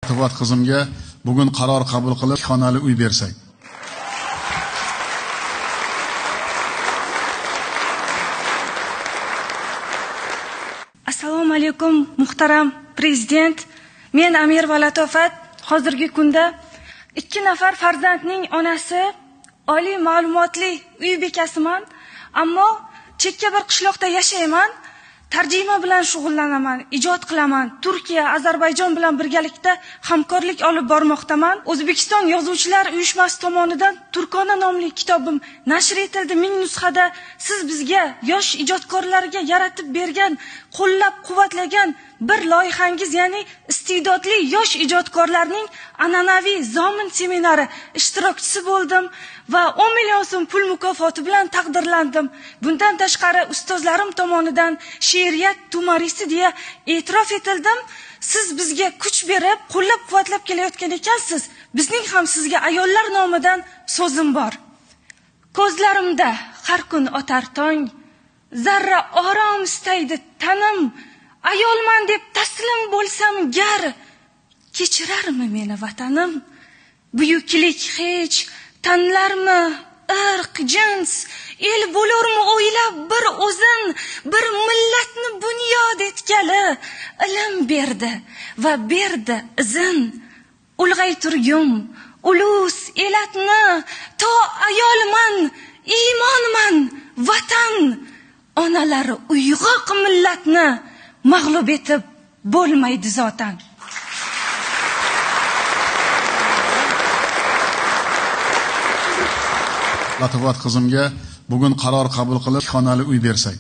Latifat qizimga bugun qaror qabul qilib, xonali uy bersak. Assalomu alaykum, muhtaram prezident. Men Amir va Latifat hozirgi kunda 2 nafar farzandning onasi, oliy ma'lumotli uy bekasiman, ammo chekka bir qishloqda yashayman. Tarjima bilan shug'ullanaman, ijod qilaman. Turkiya, Ozarbayjon bilan birgalikda hamkorlik olib bormoqdaman. O'zbekiston Yozuvchilar uyushmasi tomonidan Turkona nomli kitobim nashr etildi 1000 nusxada. Siz bizga, yosh ijodkorlarga yaratib bergan, qo'llab-quvvatlagan bir loyihangiz, ya'ni iste'dodli yosh ijodkorlarning an'anaviy zomin seminari ishtirokchisi bo'ldim va 10 million so'm pul mukofoti bilan taqdirlandim. Bundan tashqari ustozlarim tomonidan she'riyat tumaristi deya e'tirof etildim. Siz bizga kuch berib, qo'llab-quvvatlab kelayotgan ekansiz. Bizning ham sizga ayollar nomidan so'zim bor. Ko'zlarimda har kun otar tong, zarra orom istaydi tanim. Ayolman deb taslim bo'lsam gar, kechirarmi meni vatanim? Buyuklik hech tanlarmi, irq, jins, el bo'lurmi o'ylab bir o'zin, bir millatni bunyod etgali ilm berdi va berdi izin. Ulg'ay turgum, ulus elatni, to ayolman, iymonman, vatan, onalari uyg'oq millatni mag'lub etib bo'lmaydi zotan. Latifat qizimga bugun qaror qabul qilib, xonali uy bersak.